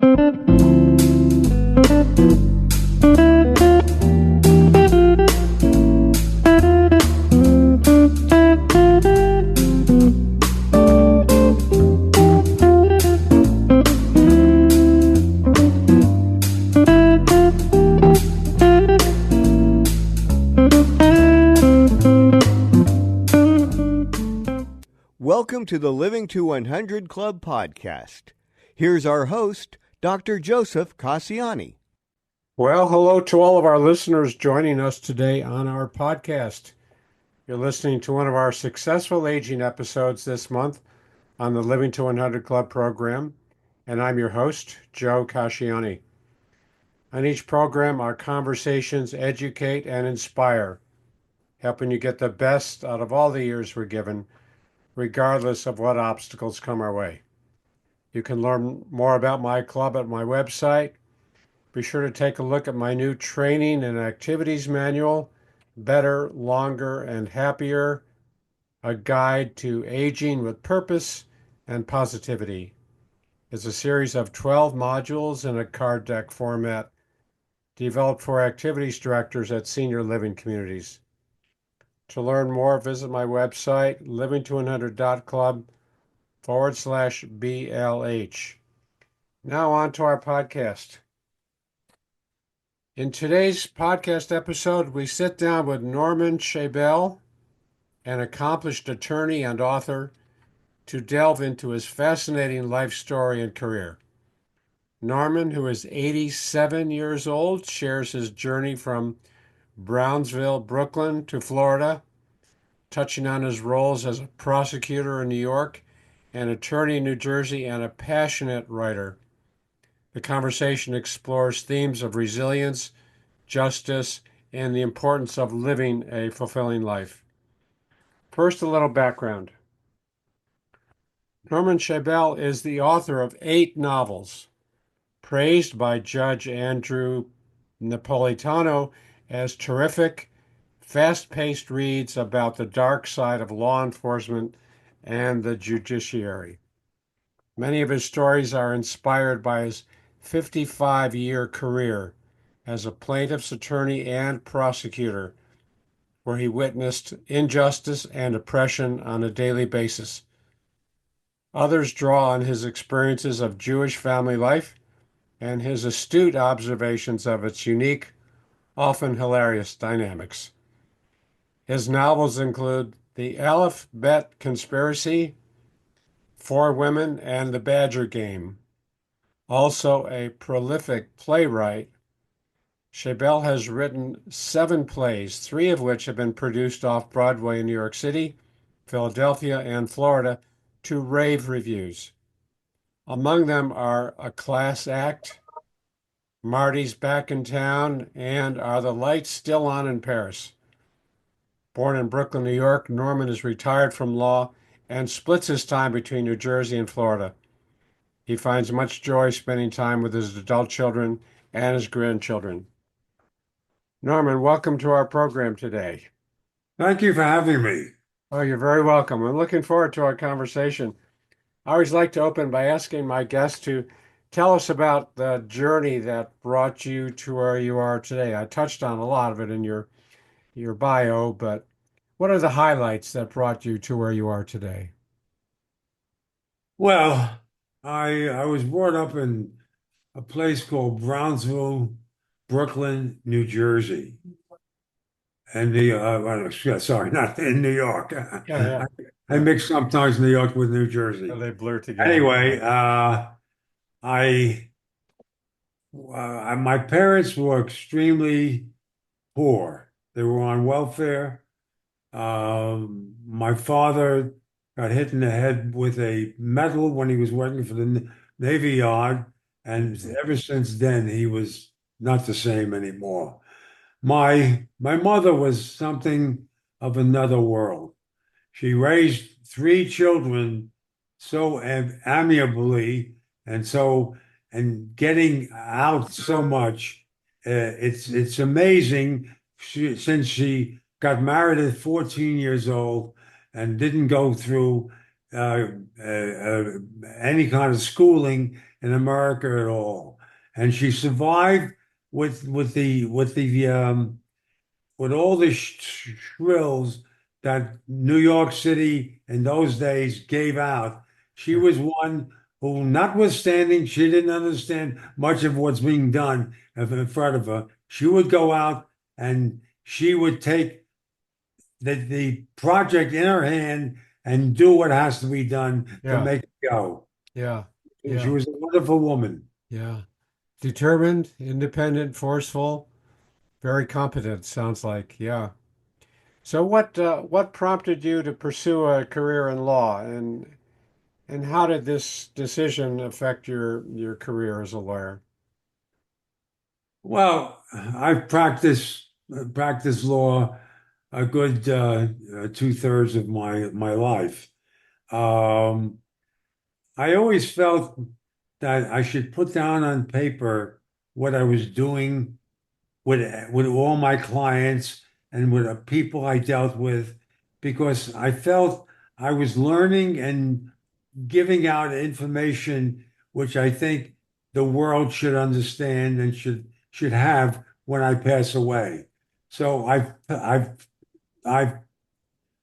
Welcome to the Living to 100 Club podcast. Here's our host, Dr. Joseph Cassiani. Well, hello to all of our listeners joining us today on our podcast. You're listening to one of our successful aging episodes this month on the Living to 100 Club program, and I'm your host, Joe Cassiani. On each program, our conversations educate and inspire, helping you get the best out of all the years we're given, regardless of what obstacles come our way. You can learn more about my club at my website. Be sure to take a look at my new training and activities manual, Better, Longer, and Happier, a guide to aging with purpose and positivity. It's a series of 12 modules in a card deck format developed for activities directors at senior living communities. To learn more, visit my website, living200.club/BLH. Now on to our podcast. In today's podcast episode, we sit down with Norman Shabel, an accomplished attorney and author, to delve into his fascinating life story and career. Norman, who is 87 years old, shares his journey from Brownsville, Brooklyn to Florida, touching on his roles as a prosecutor in New York, an attorney in New Jersey, and a passionate writer. The conversation explores themes of resilience, justice, and the importance of living a fulfilling life. First, a little background. Norman Shabel is the author of 8 novels, praised by Judge Andrew Napolitano as terrific, fast-paced reads about the dark side of law enforcement and the judiciary. Many of his stories are inspired by his 55-year career as a plaintiff's attorney and prosecutor, where he witnessed injustice and oppression on a daily basis. Others draw on his experiences of Jewish family life and his astute observations of its unique, often hilarious dynamics. His novels include The Aleph Bet Conspiracy, 4 Women, and The Badger Game. Also a prolific playwright, Shabel has written 7 plays, 3 of which have been produced off-Broadway in New York City, Philadelphia, and Florida to rave reviews. Among them are A Class Act, Marty's Back in Town, and Are the Lights Still On in Paris? Born in Brooklyn, New York, Norman is retired from law and splits his time between New Jersey and Florida. He finds much joy spending time with his adult children and his grandchildren. Norman, welcome to our program today. Thank you for having me. Oh, you're very welcome. I'm looking forward to our conversation. I always like to open by asking my guests to tell us about the journey that brought you to where you are today. I touched on a lot of it in your bio, but what are the highlights that brought you to where you are today? Well, I was brought up in a place called Brownsville, Brooklyn, New Jersey. And sorry, not in New York. Yeah. I mix sometimes New York with New Jersey. They blur together. Anyway, my parents were extremely poor. They were on welfare. My father got hit in the head with a metal when he was working for the Navy Yard, and ever since then he was not the same anymore. My mother was something of another world. She raised 3 children so amiably and getting out so much. It's amazing. Since she got married at 14 years old and didn't go through any kind of schooling, in America at all. And she survived with with all the shrills that New York City in those days gave out. She was one who, notwithstanding, she didn't understand much of what's being done in front of her. She would go out and she would take the project in her hand and do what has to be done to Yeah. make it go. Yeah. She Yeah. was a wonderful woman. Yeah. Determined, independent, forceful, very competent, sounds like. Yeah. So what prompted you to pursue a career in law, and how did this decision affect your career as a lawyer? Well, I've practiced law a good two-thirds of my life. Um, I always felt that I should put down on paper what I was doing with all my clients and with the people I dealt with, because I felt I was learning and giving out information which I think the world should understand and should have when I pass away. So I've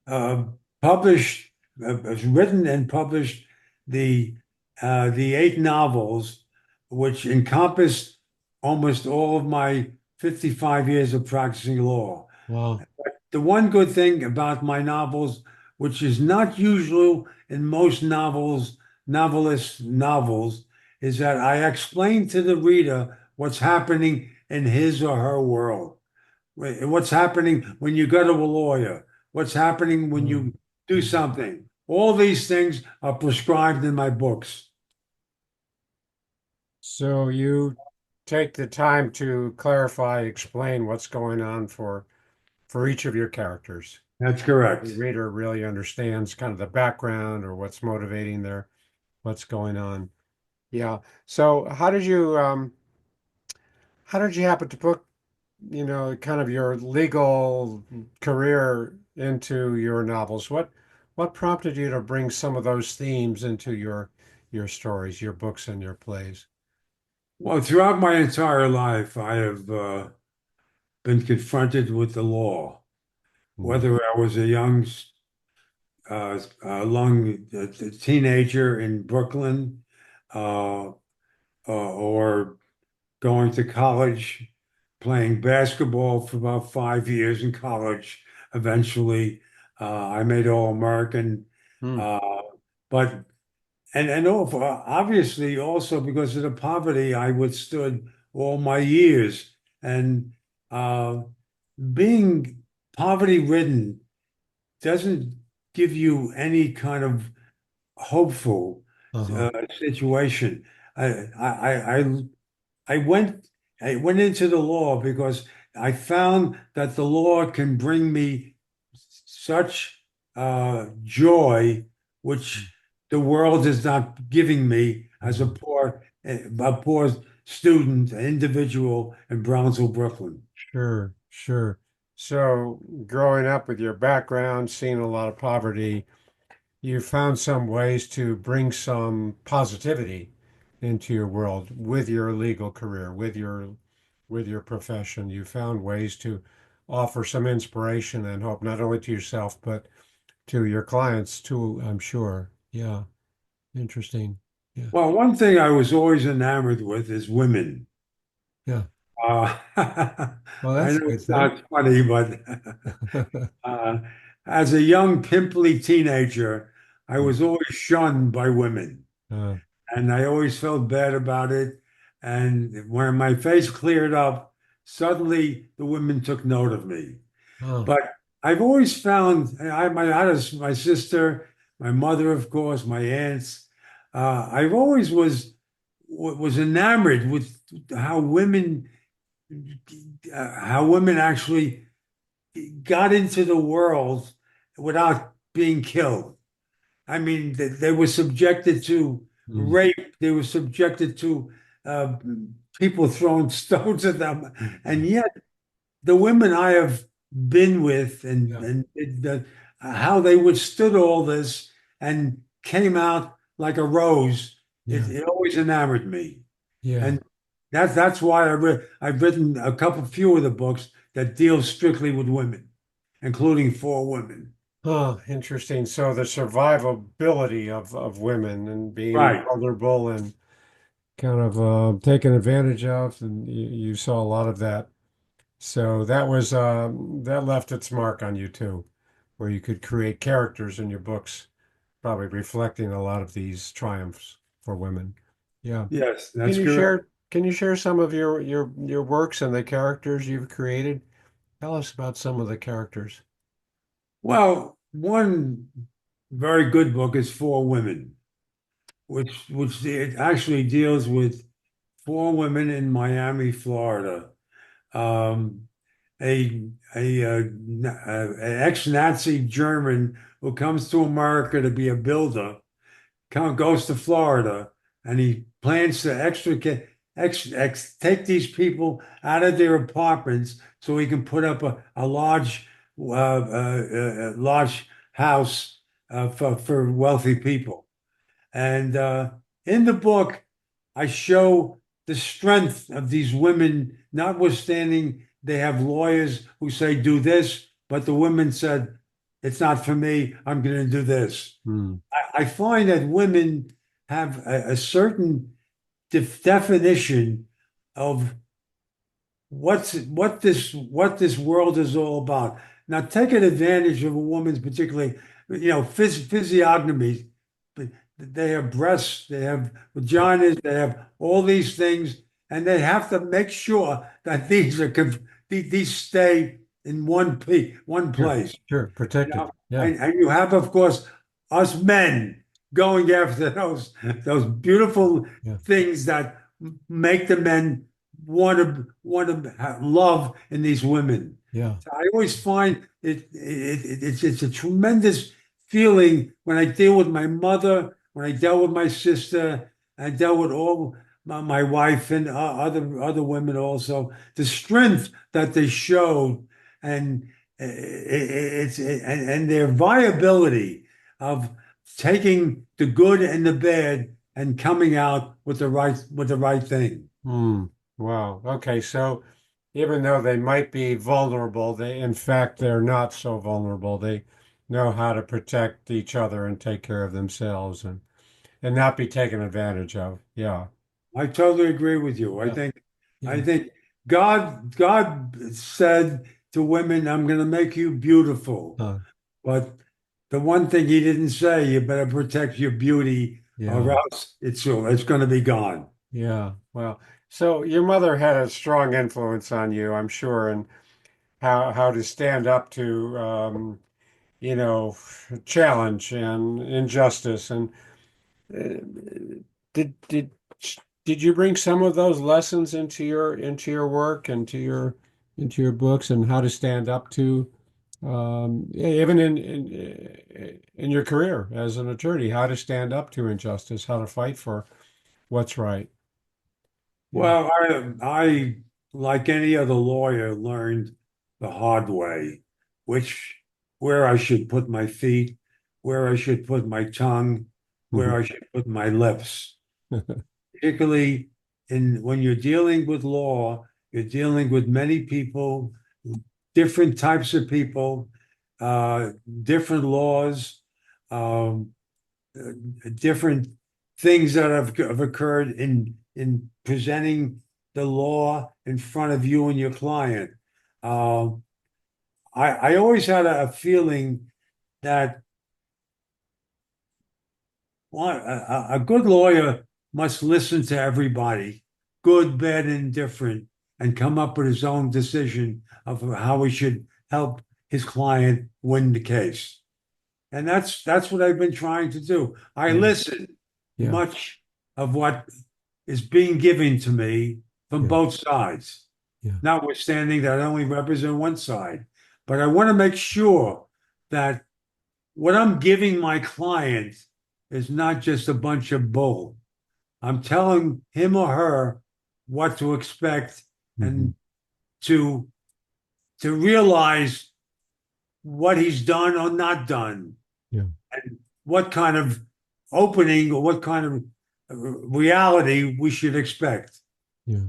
uh, published, written and published the the 8 novels, which encompassed almost all of my 55 years of practicing law. Wow. The one good thing about my novels, which is not usual in most novelists' novels, is that I explain to the reader what's happening in his or her world. What's happening when you go to a lawyer? What's happening when Mm. you do something? All these things are prescribed in my books. So you take the time to clarify, explain what's going on for each of your characters. That's The correct. reader really understands kind of the background or what's motivating what's going on. Yeah. So how did you happen to put, kind of your legal career into your novels? What prompted you to bring some of those themes into your stories, your books and your plays? Well, throughout my entire life, I have been confronted with the law. Mm. Whether I was a young teenager in Brooklyn, or going to college, playing basketball for about 5 years in college. Eventually, I made All-American. Mm. Uh, but obviously also because of the poverty I withstood all my years, and uh, being poverty ridden doesn't give you any kind of hopeful Uh-huh. situation. I, I I I went I went into the law because I found that the law can bring me such joy, which the world is not giving me as Mhm. a poor student, individual in Brownsville, Brooklyn. Sure, sure. So, growing up with your background, seeing a lot of poverty, you found some ways to bring some positivity into your world with your legal career, with your profession. You found ways to offer some inspiration and hope, not only to yourself, but to your clients too, I'm sure. Yeah, interesting. Yeah, Well, one thing I was always enamored with is women. yeah. Well, I that's a know good it's thing. not funny, but uh, as a young, pimply teenager, I was always shunned by women, Uh, and I always felt bad about it. And when my face cleared up, suddenly the women took note of me. oh, But I've always found my sister, my mother, of course, my aunts. I've always was enamored with how women actually got into the world without being killed. I mean, they were subjected to mm, rape. They were subjected to uh, people throwing stones at them, and yet the women I have been with yeah. how they withstood all this and came out like a rose It, Yeah. it always enamored me. Yeah. And that's why I've written few of the books that deal strictly with women, including four women. Oh, interesting. So the survivability of women and being Right. vulnerable and kind of taken advantage of, and you saw a lot of that. So that left its mark on you too, where you could create characters in your books, probably reflecting a lot of these triumphs for women. Yeah. Yes, that's correct. Can you share some of your works and the characters you've created? Tell us about some of the characters. Well, one very good book is Four Women, which it actually deals with four women in Miami, Florida. Um, an ex-Nazi German who comes to America to be a builder, goes to Florida, and he plans to take these people out of their apartments so he can put up a large house for wealthy people. And in the book, I show the strength of these women, notwithstanding they have lawyers who say, do this, but the women said, it's not for me. I'm going to do this. Hmm. I find that women have a certain definition of what this world is all about. Now, taking advantage of a woman's particularly, physiognomy, they have breasts, they have vaginas, they have all these things, and they have to make sure that these stay in one Sure, place. sure, You know, protected. Yeah, and you have, of course, us men going after those beautiful yeah, things that make the men want to have love in these women. yeah. So I always find it's a tremendous feeling when I deal with my mother, when I dealt with my sister, I dealt with all my wife and other women also. The strength that they showed and and their viability of taking the good and the bad and coming out with the right thing. Hmm. Wow. Okay, so even though they might be vulnerable, in fact they're not so vulnerable. They know how to protect each other and take care of themselves and not be taken advantage of. Yeah. I totally agree with you. Yeah. I Yeah. think God said to women, "I'm going to make you beautiful," Uh, but the one thing He didn't say, you better protect your beauty, or yeah. else it's going to be gone. Yeah. Well, so your mother had a strong influence on you, I'm sure, and how to stand up to you know, challenge and injustice. And did did did you bring some of those lessons into your work and to your into your books and how to stand up to yeah, even in your career as an attorney, how to stand up to injustice, how to fight for what's right? Yeah. Well, like any other lawyer, learned the hard way, which where I should put my feet, where I should put my tongue, where I should put my lips. Particularly in when you're dealing with law, you're dealing with many people, different types of people, uh, different laws, um, uh, different things that have occurred in presenting the law in front of you and your client. Uh, I always had a feeling that a good lawyer must listen to everybody, good, bad, and indifferent, and come up with his own decision of how he should help his client win the case. And that's what I've been trying to do. I Yeah. listen Yeah. much of what is being given to me from Yeah. both sides, Yeah. notwithstanding that I only represent one side. But I want to make sure that what I'm giving my client is not just a bunch of bull. I'm telling him or her what to expect Hmm. and to realize what he's done or not done Yeah. and what kind of opening or what kind of reality we should expect. Yeah.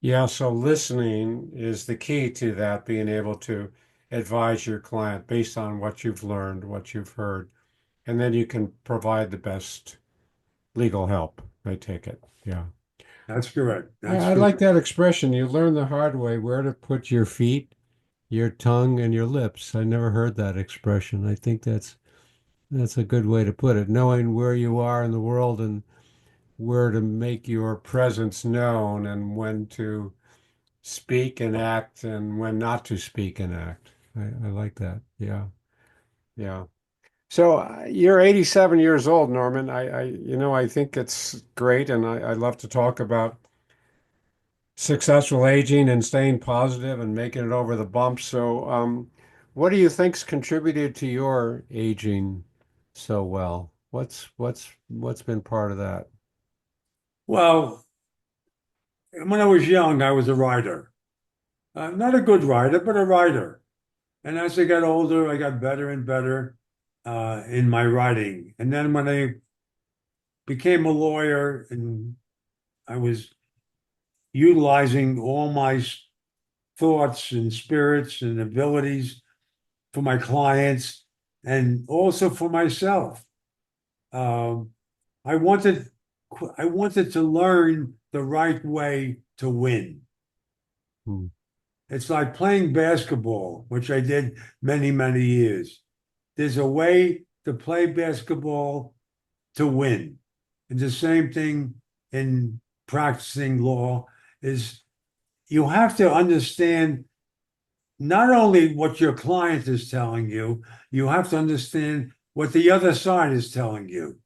Yeah, so listening is the key to that, being able to advise your client based on what you've learned, what you've heard, and then you can provide the best legal help, I take it. Yeah. That's correct. That's I like correct. that expression. You learn the hard way where to put your feet, your tongue, and your lips. I never heard that expression. I think that's a good way to put it. Knowing where you are in the world and where to make your presence known and when to speak and act and when not to speak and act. I like that. Yeah. Yeah. So you're 87 years old, Norman. I think it's great, and I love to talk about successful aging and staying positive and making it over the bumps. So, what do you think's contributed to your aging so well? What's been part of that? Well, when I was young, I was a writer. Not a good writer, but a writer. And as I got older, I got better and better in my writing. And then when I became a lawyer and I was utilizing all my thoughts and spirits and abilities for my clients and also for myself. Um, I wanted I wanted to learn the right way to win. Hmm. It's like playing basketball, which I did many, many years. There's a way to play basketball to win. And the same thing in practicing law is you have to understand not only what your client is telling you have to understand what the other side is telling you.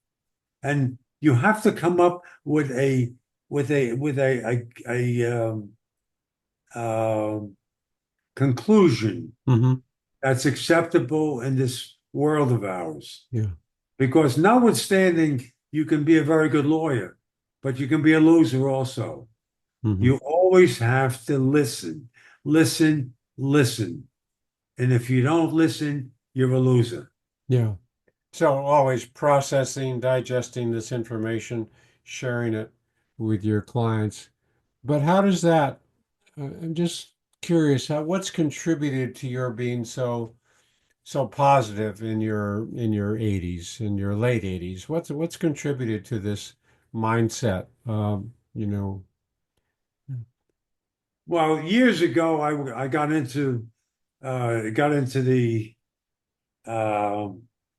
And you have to come up with a conclusion Hmm. that's acceptable in this world of ours. Yeah. Because notwithstanding, you can be a very good lawyer, but you can be a loser also. Hmm. You always have to listen, listen, listen. And if you don't listen, you're a loser. Yeah. So always processing, digesting this information, sharing it with your clients. But how does that, I'm just curious, what's contributed to your being so positive in your 80s, in your late 80s? What's contributed to this mindset? Well, years ago, I got into the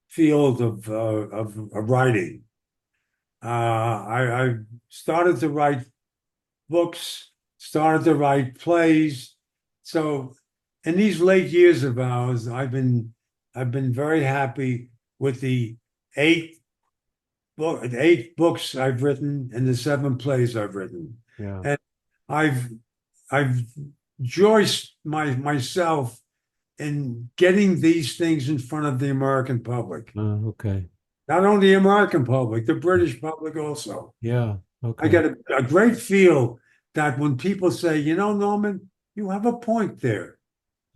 field of writing. I started to write books, started to write plays. So in these late years of ours, I've been very happy with the eight books I've written and the seven plays I've written. Yeah. And I've I've joiced myself in getting these things in front of the American public. Okay. Not only the American public, the British public also. Yeah. I Okay. get a great feel that when people say, you know, Norman, you have a point there.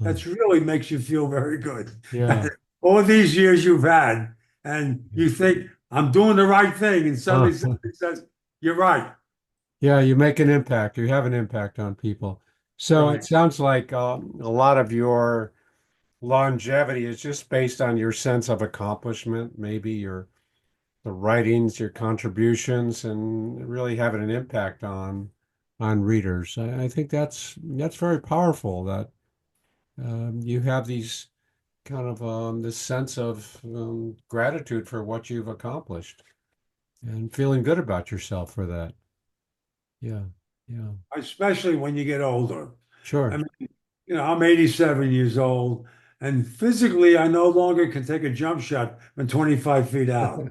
Uh, That really makes you feel very good. yeah. All these years you've had, and you think, I'm doing the right thing, and Uh, suddenly somebody says, you're right. yeah, you make an impact. You have an impact on people. So it Right. sounds like a lot of your longevity is just based on your sense of accomplishment, maybe your the writings, your contributions, and really having an impact on readers. I think that's very powerful that you have these kind of this sense of gratitude for what you've accomplished and feeling good about yourself for that. Yeah, yeah, Especially when you get older. I sure. mean, I'm 87 years old, and physically, I no longer can take a jump shot from 25 feet out.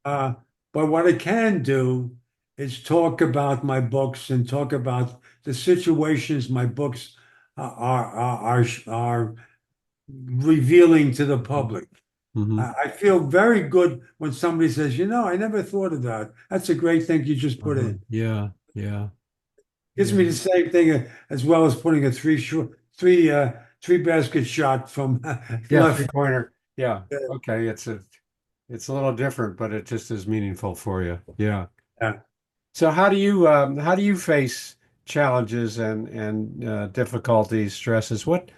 Uh, but what I can do is talk about my books and talk about the situations my books are revealing to the public. Hmm. I feel very good when somebody says, I never thought of that. That's a great thing you just put in. Yeah, yeah, Gives yeah. me the same thing as well as putting a three basket shot from Yeah, left. three-pointer. Yeah. Okay, it's a little different, but it just is meaningful for you. Yeah. Yeah. So how do you face challenges and difficulties, stresses? What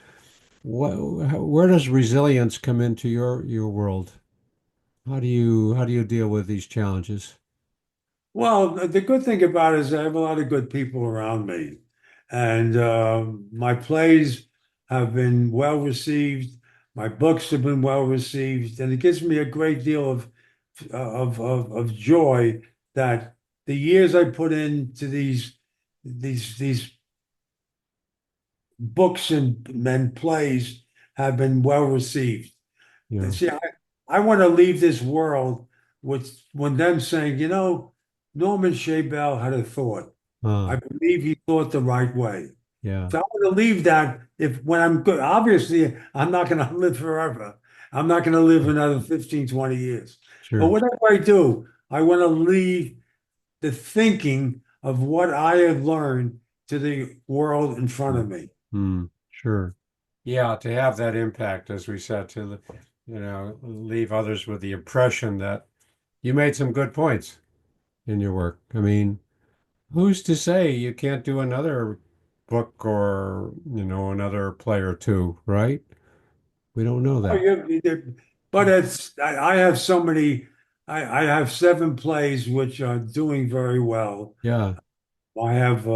where does resilience come into your world? How do you deal with these challenges? Well, the good thing about it is I have a lot of good people around me, and my plays have been well received. My books have been well received, and it gives me a great deal of joy that the years I put into these books and plays have been well received. Yeah. See, I want to leave this world with when them saying, Norman Shabel had a thought. I Uh, believe he thought the right way. yeah, So I want to leave that if when I'm good, obviously I'm not going to live forever. I'm not going to live another 15, 20 years. But sure. whatever I do, I want to leave the thinking of what I have learned to the world in front of Mm, me. sure. Yeah, to have that impact, as we said, leave others with the impression that you made some good points in your work. I mean, who's to say you can't do another book or, another play or two, right? We don't know Oh, that. but I have so many. I have seven plays which are doing very well. Yeah. I have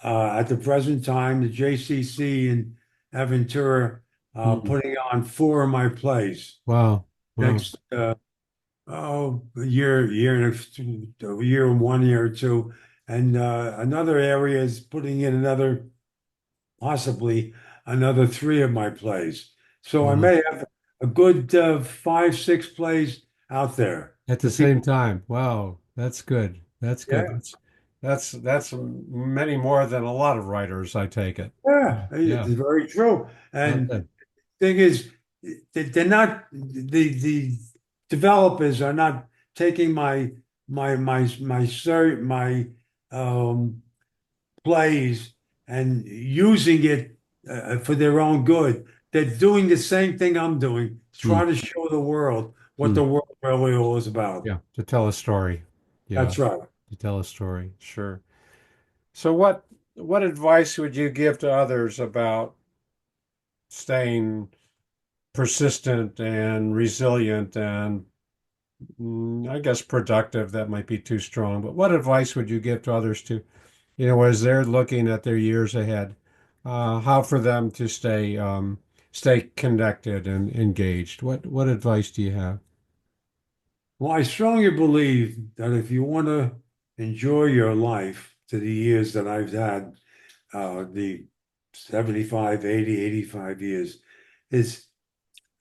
at the present time the JCC in Aventura Mm. putting on four of my plays. Wow. Wow. Next a year and 1 year or two, and another area is putting in another possibly another three of my plays. So I Wow. may have a good five, six plays out there At the for same people. time. Wow. That's good. That's good. Yeah, That's many more than a lot of writers, I take it. yeah, Yeah. it's very true. And Okay. thing is, they're not the developers are not taking my um, plays and using it for their own good. They're doing the same thing I'm doing, Mm. trying to show the world what Mm. the world really all is about. Yeah. To tell a story. Yeah. That's right. To tell a story. Sure. So what advice would you give to others about staying persistent and resilient and I guess productive? That might be too strong, but what advice would you give to others to, as they're looking at their years ahead, how for them to stay connected and engaged? What advice do you have? Well, I strongly believe that if you want to enjoy your life to the years that I've had, the 75, 80, 85 years, is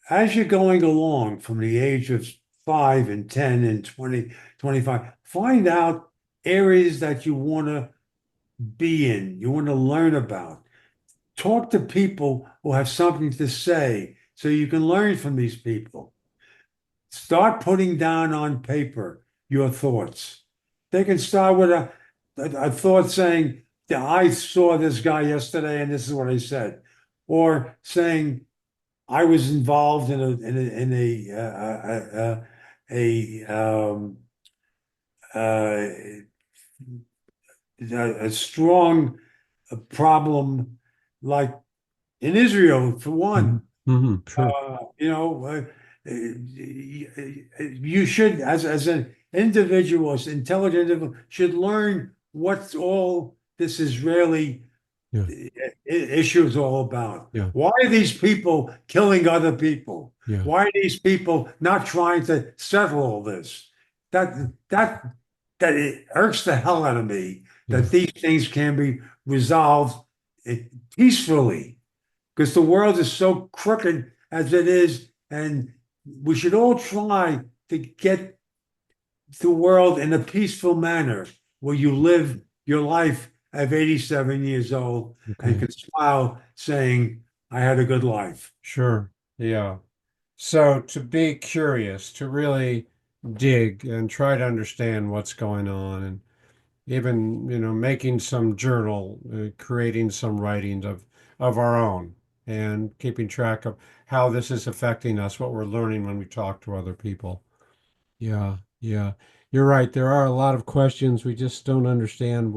as you're going along from the age of 5 and 10 and 20, 25, find out areas that you want to be in, you want to learn about. Talk to people who have something to say so you can learn from these people. Start putting down on paper your thoughts. They can start with a thought saying, "Yeah, I saw this guy yesterday and this is what I said." Or saying, I was involved uh, a strong problem like in Israel, for Hmm. one. Hmm. Sure. You should, as an individual, as an intelligent individual, should learn what all this Israeli Yeah. issue is all about. Yeah. Why are these people killing other people? Yeah. Why are these people not trying to settle all this? That that that it irks the hell out of me Yeah. that these things can be resolved peacefully because the world is so crooked as it is, and we should all try to get the world in a peaceful manner where you live your life at 87 years old and Okay. can smile saying, I had a good life. Sure. Yeah. So to be curious, to really dig and try to understand what's going on, and even, making some journal, creating some writings of our own, and keeping track of how this is affecting us, what we're learning when we talk to other people. Yeah, yeah. you're right. There are a lot of questions. We just don't understand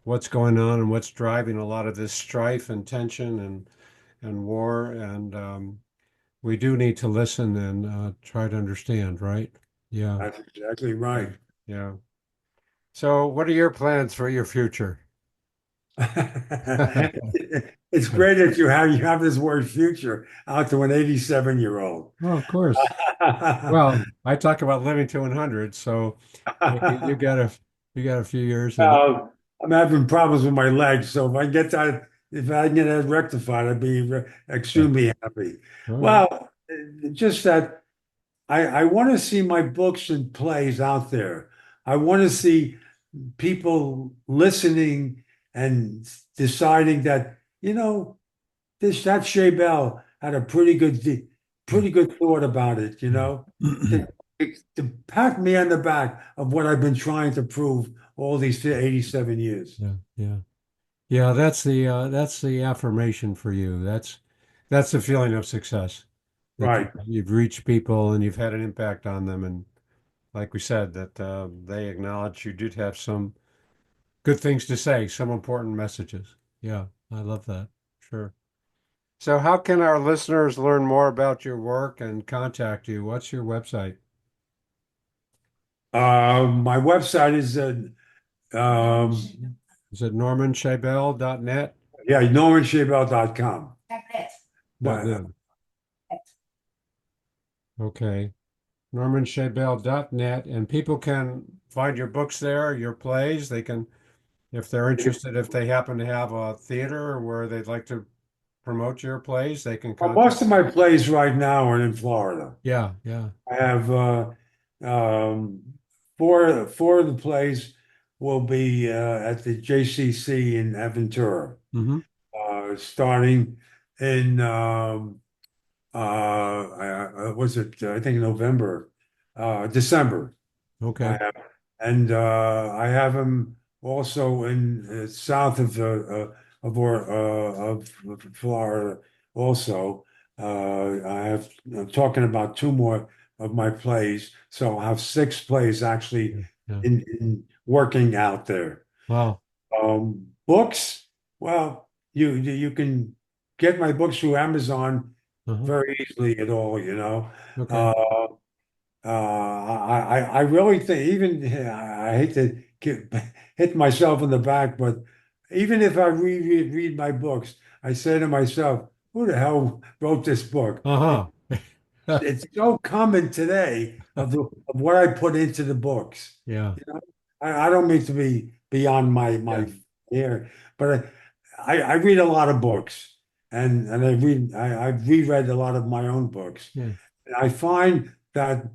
what's going on and what's driving a lot of this strife and tension and war. And we do need to listen and try to understand, right? Yeah, That's exactly yeah, right. yeah. So, what are your plans for your future? It's great that you have this word future out to an 87-year-old. Well, of course. Well, I talk about living to 100, so you got a few years in it. I'm having problems with my legs, so if I can get that rectified, I'd be Yeah. extremely happy. All right. Well, just that I want to see my books and plays out there. I want to see people listening and deciding that, that Shabel had a pretty good thought about it, Yeah. to, to pat me on the back of what I've been trying to prove all these 87 years. Yeah. Yeah. Yeah, that's the affirmation for you. That's the feeling of success that Right. you've reached people and you've had an impact on them. And like we said, that they acknowledge you did have some good things to say, some important messages. Yeah, I love that. Sure. So, how can our listeners learn more about your work and contact you? What's your website? My website is Is it normanshabel.net? yeah, normanshabel.com. Dot Uh, net. Okay. normanshabel.net, and people can find your books there, your plays. They can, if they're interested, if they happen to have a theater where they'd like to promote your plays, they can contact. Most of my plays right now are in Florida. Yeah, yeah. I have um, four of the plays will be at the JCC in Aventura, Hmm. starting in was it I think November, December. I Okay. have, and I have them also in south of Florida. Also, I'm talking about two more of my plays, so I'll have six plays actually Yeah, yeah. in working out there. Wow. Books, well, you can get my books through Amazon Uh-huh. very easily at all, Okay. Uh, I really think even I hate to hit myself in the back, but even if I read my books, I say to myself, "Who the hell wrote this book?" Uh-huh. It's so common today of what I put into the books. Yeah. You know, I don't mean to be beyond Yeah. my here, but I read a lot of books, and I've reread a lot of my own books. Yeah. And I find that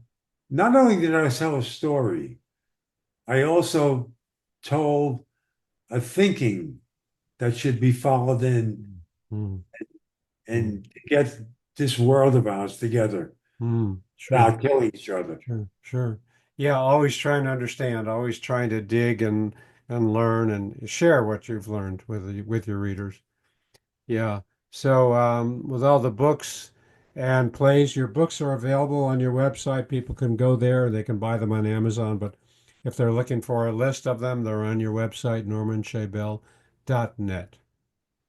not only did I tell a story, I also told a thinking that should be followed in Mm, mm, and get this world of ours together sure. without killing each other. Sure. Sure. Yeah, always trying to understand, always trying to dig and learn and share what you've learned with your readers. Yeah. So, with all the books and plays, your books are available on your website. People can go there, they can buy them on Amazon. But if they're looking for a list of them, they're on your website, normanshabel.net.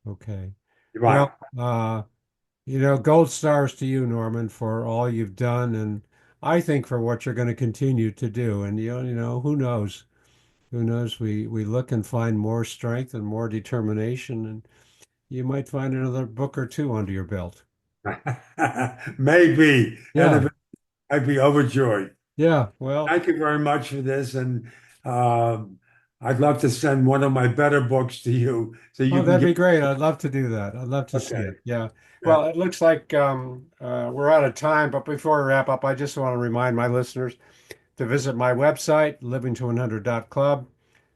Okay. Right. Well, gold stars to you, Norman, for all you've done, and I think for what you're going to continue to do. And who knows? Who knows? We look and find more strength and more determination, and you might find another book or two under your belt. Maybe. And Yeah, if I'd be overjoyed. yeah. Well, Thank you very much for this. And um, I'd love to send one of my better books to you so oh, you can that'd get. be great. I'd love to do that. I'd love to see Okay. it. Yeah. Yeah. Well, it looks like we're out of time, but before we wrap up, I just want to remind my listeners to visit my website, livingto100.club,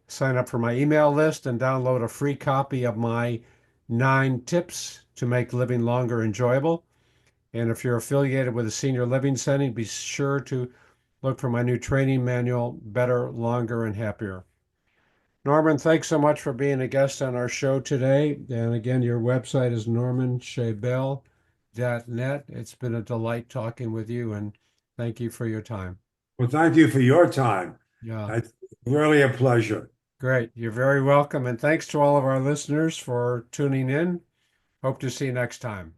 sign up for my email list, and download a free copy of my 9 tips to make living longer enjoyable. And if you're affiliated with a senior living setting, be sure to look for my new training manual, Better, Longer, and Happier. Norman, thanks so much for being a guest on our show today. And again, your website is normanshabel.net. It's been a delight talking with you, and thank you for your time. Well, thank you for your time. Yeah. It's really a pleasure. Great. You're very welcome. And thanks to all of our listeners for tuning in. Hope to see you next time.